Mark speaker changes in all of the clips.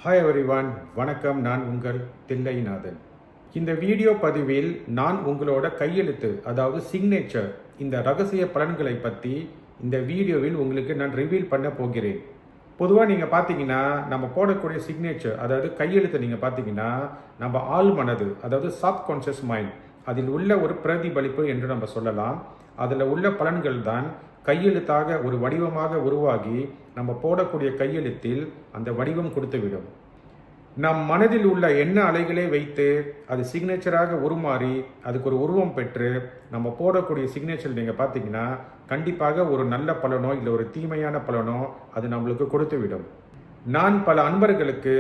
Speaker 1: Hi everyone, வணக்கம். நான் உங்கள் தில்லைநாதன். இந்த வீடியோ பதிவில் நான் உங்களோட கையெழுத்து, அதாவது சிக்னேச்சர், இந்த ரகசிய பலன்களை பற்றி இந்த வீடியோவில் உங்களுக்கு நான் ரிவீல் பண்ண போகிறேன். பொதுவாக நீங்கள் பார்த்தீங்கன்னா நம்ம போடக்கூடிய சிக்னேச்சர், அதாவது கையெழுத்து நீங்கள் பார்த்தீங்கன்னா நம்ம ஆள் மனது, அதாவது சப்கான்ஷியஸ் மைண்ட், அதில் உள்ள ஒரு பிரதிபலிப்பு என்று நம்ம சொல்லலாம். அதில் உள்ள பலன்கள் தான் கையெழுத்தாக ஒரு வடிவமாக உருவாகி நம்ம போடக்கூடிய கையெழுத்தில் அந்த வடிவம் கொடுத்துவிடும். நம் மனதில் உள்ள எண்ண அலைகளை வைத்து அது சிக்னேச்சராக உருமாறி அதுக்கு ஒரு உருவம் பெற்று நம்ம போடக்கூடிய சிக்னேச்சர் நீங்கள் பார்த்தீங்கன்னா கண்டிப்பாக ஒரு நல்ல பலனோ இல்லை ஒரு தீமையான பலனோ அது நம்மளுக்கு கொடுத்துவிடும். நான் பல அன்பர்களுக்கு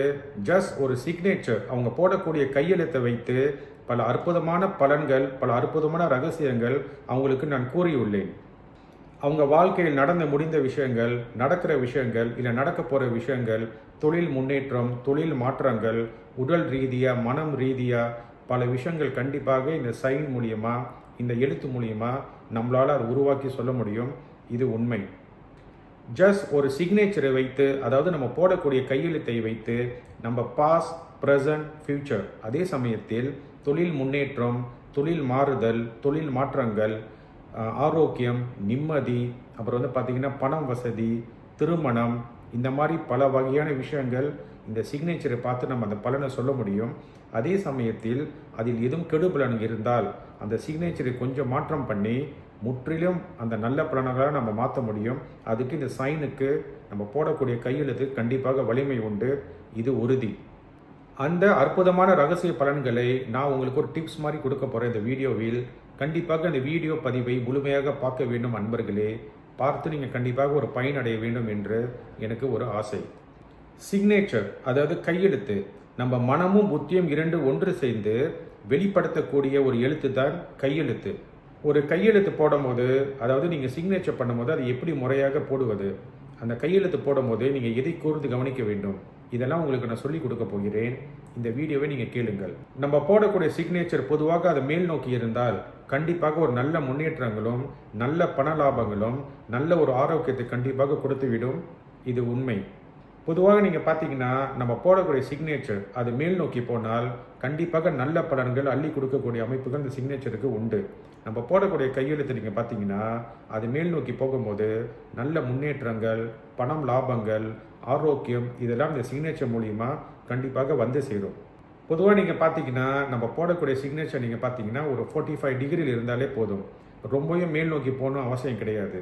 Speaker 1: ஜஸ்ட் ஒரு சிக்னேச்சர், அவங்க போடக்கூடிய கையெழுத்தை வைத்து பல அற்புதமான பலன்கள், பல அற்புதமான ரகசியங்கள் அவங்களுக்கு நான் கூறியுள்ளேன். அவங்க வாழ்க்கையில் நடந்து முடிந்த விஷயங்கள், நடக்கிற விஷயங்கள், இல்லை நடக்க போகிற விஷயங்கள், தொழில் முன்னேற்றம், தொழில் மாற்றங்கள், உடல் ரீதியாக, மனம் ரீதியாக பல விஷயங்கள் கண்டிப்பாக இந்த சைன் மூலியமாக, இந்த எழுத்து மூலியமாக நம்மளால் அதை உருவாக்கி சொல்ல முடியும். இது உண்மை. ஜஸ்ட் ஒரு சிக்னேச்சரை வைத்து, அதாவது நம்ம போடக்கூடிய கையெழுத்தை வைத்து நம்ம பாஸ்ட், ப்ரெசன்ட், ஃபியூச்சர், அதே சமயத்தில் தொழில் முன்னேற்றம், தொழில் மாறுதல், தொழில் மாற்றங்கள், ஆரோக்கியம், நிம்மதி, அப்புறம் பார்த்திங்கன்னா பணம் வசதி, திருமணம், இந்த மாதிரி பல வகையான விஷயங்கள் இந்த சிக்னேச்சரை பார்த்து நம்ம அந்த பலனை சொல்ல முடியும். அதே சமயத்தில் அதில் எதுவும் கெடுபலன் இருந்தால் அந்த சிக்னேச்சரை கொஞ்சம் மாற்றம் பண்ணி முற்றிலும் அந்த நல்ல பலன்களாக நம்ம மாற்ற முடியும். அதுக்கு இந்த சைனுக்கு நம்ம போடக்கூடிய கையெழுத்து கண்டிப்பாக வலிமை உண்டு. இது உறுதி. அந்த அற்புதமான ரகசிய பலன்களை நான் உங்களுக்கு ஒரு டிப்ஸ் மாதிரி கொடுக்க போகிறேன் இந்த வீடியோவில். கண்டிப்பாக இந்த வீடியோ பதிவை முழுமையாக பார்க்க வேண்டும் அன்பர்களே. பார்த்து நீங்கள் கண்டிப்பாக ஒரு பயனடைய வேண்டும் என்று எனக்கு ஒரு ஆசை. சிக்னேச்சர், அதாவது கையெழுத்து, நம்ம மனமும் புத்தியும் இரண்டு ஒன்று சேர்ந்து வெளிப்படுத்தக்கூடிய ஒரு எழுத்து தான் கையெழுத்து. ஒரு கையெழுத்து போடும்போது, அதாவது நீங்கள் சிக்னேச்சர் பண்ணும்போது அது எப்படி முறையாக போடுவது, அந்த கையெழுத்து போடும்போது நீங்கள் எதை கூர்ந்து கவனிக்க வேண்டும், இதெல்லாம் உங்களுக்கு நான் சொல்லிக் கொடுக்க போகிறேன். இந்த வீடியோவை நீங்கள் கேளுங்கள். நம்ம போடக்கூடிய சிக்னேச்சர் பொதுவாக அது மேல் நோக்கி இருந்தால் கண்டிப்பாக ஒரு நல்ல முன்னேற்றங்களும், நல்ல பண லாபங்களும், நல்ல ஒரு ஆரோக்கியத்தை கண்டிப்பாக கொடுத்துவிடும். இது உண்மை. பொதுவாக நீங்கள் பார்த்தீங்கன்னா நம்ம போடக்கூடிய சிக்னேச்சர் அது மேல் நோக்கி போனால் கண்டிப்பாக நல்ல பலன்கள் அள்ளி கொடுக்கக்கூடிய அமைப்புகள் இந்த சிக்னேச்சருக்கு உண்டு. நம்ம போடக்கூடிய கையெழுத்து நீங்கள் பார்த்தீங்கன்னா அது மேல் நோக்கி போகும்போது நல்ல முன்னேற்றங்கள், பணம் லாபங்கள், ஆரோக்கியம், இதெல்லாம் இந்த சிக்னேச்சர் மூலிமா கண்டிப்பாக வந்து சேரும். பொதுவாக நீங்கள் பார்த்தீங்கன்னா நம்ம போடக்கூடிய சிக்னேச்சர் நீங்கள் பார்த்தீங்கன்னா ஒரு 45 டிகிரியில் இருந்தாலே போதும். ரொம்பவும் மேல் நோக்கி போகணும் அவசியம் கிடையாது.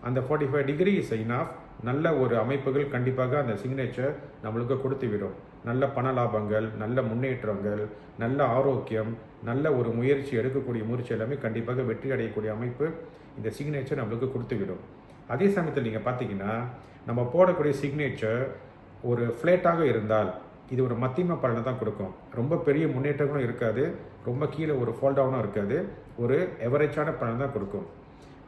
Speaker 1: அந்த 45 டிகிரி சைன் ஆஃப் நல்ல ஒரு அமைப்புகள் கண்டிப்பாக அந்த சிக்னேச்சர் நம்மளுக்கு கொடுத்து விடும். நல்ல பண லாபங்கள், நல்ல முன்னேற்றங்கள், நல்ல ஆரோக்கியம், நல்ல ஒரு முயற்சி, எடுக்கக்கூடிய முயற்சி எல்லாமே கண்டிப்பாக வெற்றி அடையக்கூடிய அமைப்பு இந்த சிக்னேச்சர் நம்மளுக்கு கொடுத்து விடும். அதே சமயத்தில் நீங்கள் பார்த்தீங்கன்னா நம்ம போடக்கூடிய சிக்னேச்சர் ஒரு ஃப்ளேட்டாக இருந்தால் இது ஒரு மத்தியம பலனை தான் கொடுக்கும். ரொம்ப பெரிய முன்னேற்றங்களும் இருக்காது, ரொம்ப கீழே ஒரு ஃபால்டவுனும் இருக்காது, ஒரு எவரேஜான பலன் தான் கொடுக்கும்.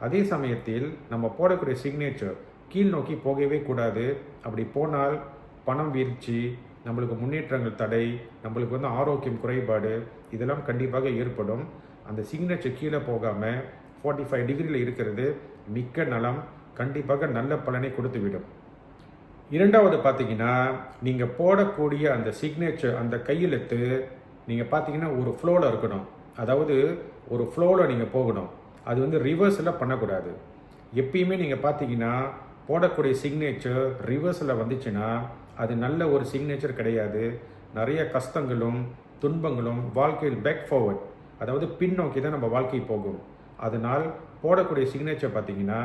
Speaker 1: அதே சமயத்தில் நம்ம போடக்கூடிய சிக்னேச்சர் கீழ் நோக்கி போகவே கூடாது. அப்படி போனால் பணம் வீழ்ச்சி, நம்மளுக்கு முன்னேற்றங்கள் தடை, நம்மளுக்கு ஆரோக்கியம் குறைபாடு, இதெல்லாம் கண்டிப்பாக ஏற்படும். அந்த சிக்னேச்சர் கீழே போகாமல் 45 டிகிரியில் இருக்கிறது மிக்க நலம், கண்டிப்பாக நல்ல பலனை கொடுத்துவிடும். இரண்டாவது பார்த்தீங்கன்னா நீங்கள் போடக்கூடிய அந்த சிக்னேச்சர், அந்த கையெழுத்து நீங்கள் பார்த்தீங்கன்னா ஒரு ஃப்ளோவில் இருக்கணும். அதாவது ஒரு ஃப்ளோவில் நீங்கள் போகணும். அது ரிவர்ஸில் பண்ணக்கூடாது. எப்பயுமே நீங்கள் பார்த்தீங்கன்னா போடக்கூடிய சிக்னேச்சர் ரிவர்ஸில் வந்துச்சுன்னா அது நல்ல ஒரு சிக்னேச்சர் கிடையாது. நிறைய கஷ்டங்களும் துன்பங்களும், வாழ்க்கையில் பேக் ஃபார்வர்ட், அதாவது பின்னோக்கி தான் நம்ம வாழ்க்கை போகும். அதனால் போடக்கூடிய சிக்னேச்சர் பார்த்தீங்கன்னா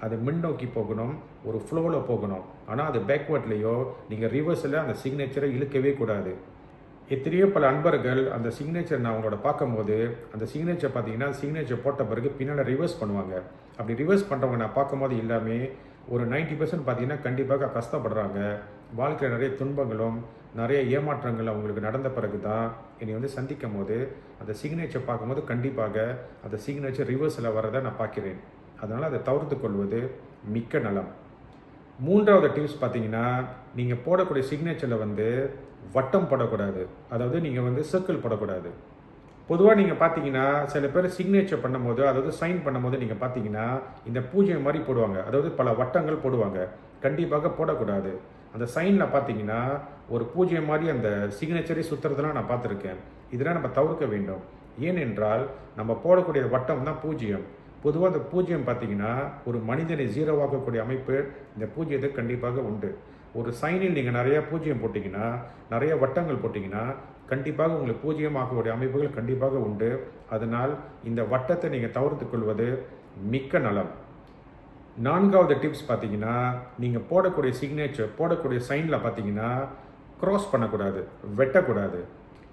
Speaker 1: அது முன்னோக்கி போகணும், ஒரு ஃப்ளோவில் போகணும். ஆனால் அது பேக்வேர்ட்லேயோ நீங்கள் ரிவர்ஸில் அந்த சிக்னேச்சரை இழுக்கவே கூடாது. எத்தனையோ பல அன்பர்கள் அந்த சிக்னேச்சர் நான் அவங்களோட பார்க்கும்போது அந்த சிக்னேச்சர் பார்த்தீங்கன்னா சிக்னேச்சர் போட்ட பிறகு பின்னால் ரிவர்ஸ் பண்ணுவாங்க. அப்படி ரிவர்ஸ் பண்ணுறவங்க நான் பார்க்கும்போது எல்லாமே ஒரு 90% பார்த்தீங்கன்னா கண்டிப்பாக கஷ்டப்படுறாங்க. வாழ்க்கையில் நிறைய துன்பங்களும் நிறைய ஏமாற்றங்கள் அவங்களுக்கு நடந்த பிறகு தான் என்னை சந்திக்கும் போது அந்த சிக்னேச்சர் பார்க்கும்போது கண்டிப்பாக அந்த சிக்னேச்சர் ரிவர்ஸில் வரதை நான் பார்க்கிறேன். அதனால் அதை தவிர்த்து கொள்வது மிக்க நலம். மூன்றாவது டிப்ஸ் பார்த்தீங்கன்னா நீங்கள் போடக்கூடிய சிக்னேச்சரில் வட்டம் போடக்கூடாது. அதாவது நீங்கள் சர்க்கிள் போடக்கூடாது. பொதுவாக நீங்கள் பார்த்தீங்கன்னா சில பேர் சிக்னேச்சர் பண்ணும்போது, அதாவது சைன் பண்ணும்போது நீங்கள் பார்த்தீங்கன்னா இந்த பூஜை மாதிரி போடுவாங்க. அதாவது பல வட்டங்கள் போடுவாங்க. கண்டிப்பாக போடக்கூடாது. அந்த சைனில் பார்த்தீங்கன்னா ஒரு பூஜ்யம் மாதிரி அந்த சிக்னேச்சரை சுற்றுறதெல்லாம் நான் பார்த்துருக்கேன். இதெல்லாம் நம்ம தவிர்க்க வேண்டும். ஏனென்றால் நம்ம போடக்கூடிய வட்டம் தான் பூஜ்யம். பொதுவாக அந்த பூஜ்யம் பார்த்தீங்கன்னா ஒரு மனிதனை ஜீரோவாக்கக்கூடிய அமைப்பு இந்த பூஜ்யத்துக்கு கண்டிப்பாக உண்டு. ஒரு சைனில் நீங்கள் நிறையா பூஜ்யம் போட்டிங்கன்னா, நிறைய வட்டங்கள் போட்டிங்கன்னா கண்டிப்பாக உங்களுக்கு பூஜ்யம் ஆகக்கூடிய அமைப்புகள் கண்டிப்பாக உண்டு. அதனால் இந்த வட்டத்தை நீங்கள் தவிர்த்து கொள்வது மிக்க நலம். 4வது டிப்ஸ் பார்த்தீங்கன்னா, நீங்கள் போடக்கூடிய சிக்னேச்சர், போடக்கூடிய சைனில் பார்த்தீங்கன்னா க்ராஸ் பண்ணக்கூடாது, வெட்டக்கூடாது.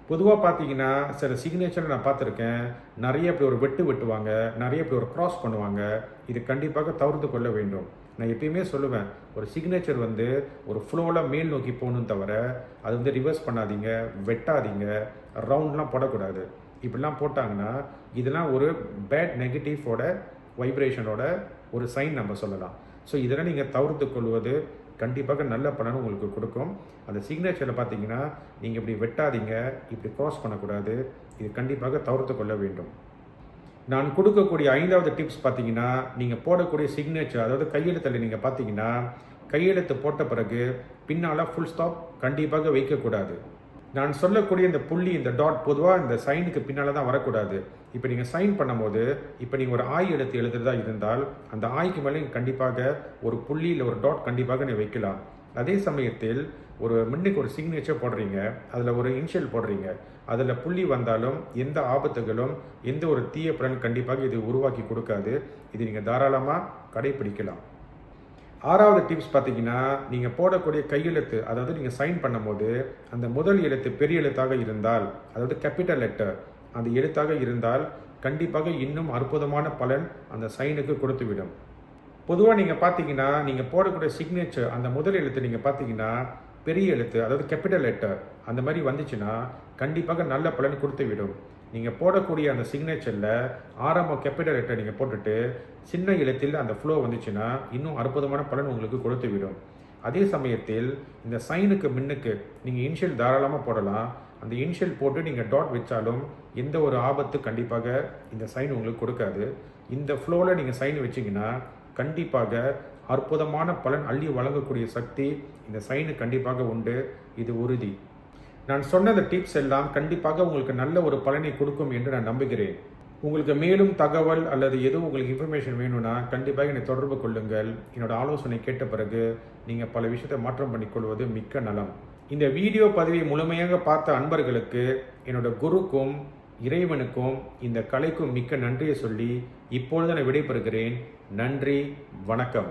Speaker 1: பொதுவாக பார்த்தீங்கன்னா சில சிக்னேச்சர் நான் பார்த்துருக்கேன், நிறைய இப்படி ஒரு வெட்டு வெட்டுவாங்க, நிறைய இப்படி ஒரு க்ராஸ் பண்ணுவாங்க. இது கண்டிப்பாக தவிர்த்து கொள்ள வேண்டும். நான் எப்பயுமே சொல்லுவேன், ஒரு சிக்னேச்சர் ஒரு ஃப்ளோவில் மேல் நோக்கி போகணும் தவிர அது ரிவர்ஸ் பண்ணாதீங்க, வெட்டாதீங்க, ரவுண்ட்லாம் போடக்கூடாது. இப்படிலாம் போட்டாங்கன்னா இதெல்லாம் ஒரு பேட் நெகட்டிவோட வைப்ரேஷனோட ஒரு சைன் நம்ம சொல்லலாம். ஸோ இதெல்லாம் நீங்கள் தவிர்த்து கொள்வது கண்டிப்பாக நல்ல பலன் உங்களுக்கு கொடுக்கும். அந்த சிக்னேச்சரில் பார்த்தீங்கன்னா நீங்கள் இப்படி வெட்டாதீங்க, இப்படி க்ராஸ் பண்ணக்கூடாது. இது கண்டிப்பாக தவிர்த்து கொள்ள வேண்டும். நான் கொடுக்கக்கூடிய 5வது டிப்ஸ் பார்த்தீங்கன்னா, நீங்கள் போடக்கூடிய சிக்னேச்சர், அதாவது கையெழுத்தில் நீங்கள் பார்த்தீங்கன்னா கையெழுத்து போட்ட பிறகு பின்னால் ஃபுல் ஸ்டாப் கண்டிப்பாக வைக்கக்கூடாது. நான் சொல்லக்கூடிய இந்த புள்ளி, இந்த டாட் பொதுவாக இந்த சைனுக்கு பின்னால் தான் வரக்கூடாது. இப்போ நீங்கள் சைன் பண்ணும்போது, இப்போ நீங்கள் ஒரு ஆய் எழுத்து எழுதுறதா இருந்தால் அந்த ஆய்க்கு மேலே கண்டிப்பாக ஒரு புள்ளி இல்லை ஒரு டாட் கண்டிப்பாக நீ வைக்கலாம். அதே சமயத்தில் முன்னுக்கு ஒரு சிக்னேச்சர் போடுறீங்க, அதில் ஒரு இனிஷியல் போடுறீங்க, அதில் புள்ளி வந்தாலும் எந்த ஆபத்துகளும் எந்த ஒரு தீய பலன் கண்டிப்பாக இது உருவாக்கி கொடுக்காது. இது நீங்கள் தாராளமாக கடைப்பிடிக்கலாம். 6வது டிப்ஸ் பார்த்தீங்கன்னா, நீங்கள் போடக்கூடிய கையெழுத்து, அதாவது நீங்கள் சைன் பண்ணும்போது அந்த முதல் எழுத்து பெரிய எழுத்தாக இருந்தால், அதாவது கேபிட்டல் லெட்டர் அந்த எழுத்தாக இருந்தால் கண்டிப்பாக இன்னும் அற்புதமான பலன் அந்த சைனுக்கு கொடுத்துவிடும். பொதுவாக நீங்கள் பார்த்தீங்கன்னா, நீங்கள் போடக்கூடிய சிக்னேச்சர் அந்த முதல் எழுத்து நீங்கள் பார்த்தீங்கன்னா பெரிய எழுத்து, அதாவது கேபிட்டல் லெட்டர் அந்த மாதிரி வந்துச்சுன்னா கண்டிப்பாக நல்ல பலன் கொடுத்து விடும். நீங்கள் போடக்கூடிய அந்த சிக்னேச்சரில் ஆரம்ப கேபிட்டல் லெட்டர் நீங்கள் போட்டுட்டு சின்ன எழுத்தில் அந்த ஃப்ளோ வந்துச்சுன்னா இன்னும் அற்புதமான பலன் உங்களுக்கு கொடுத்து விடும். அதே சமயத்தில் இந்த சைனுக்கு முன்னுக்கு நீங்கள் இனிஷியல் தாராளமாக போடலாம். அந்த இனிஷியல் போட்டு நீங்கள் டாட் வச்சாலும் எந்த ஒரு ஆபத்து கண்டிப்பாக இந்த சைன் உங்களுக்கு கொடுக்காது. இந்த ஃப்ளோவில் நீங்கள் சைன் வச்சிங்கன்னா கண்டிப்பாக அற்புதமான பலன் அள்ளி வழங்கக்கூடிய சக்தி இந்த சைனுக்கு கண்டிப்பாக உண்டு. இது உறுதி. நான் சொன்ன இந்த டிப்ஸ் எல்லாம் கண்டிப்பாக உங்களுக்கு நல்ல ஒரு பலனை கொடுக்கும் என்று நான் நம்புகிறேன். உங்களுக்கு மேலும் தகவல் அல்லது எதுவும் உங்களுக்கு இன்ஃபர்மேஷன் வேணும்னா கண்டிப்பாக என்னை தொடர்பு கொள்ளுங்கள். என்னோட ஆலோசனை கேட்ட பிறகு நீங்கள் பல விஷயத்தை மாற்றம் பண்ணிக்கொள்வது மிக்க நலம். இந்த வீடியோ பதிவை முழுமையாக பார்த்த அன்பர்களுக்கு என்னோட குருக்கும் இறைவனுக்கும் இந்த கலைக்கும் மிக்க நன்றியை சொல்லி இப்பொழுது நான் விடைபெறுகிறேன். நன்றி, வணக்கம்.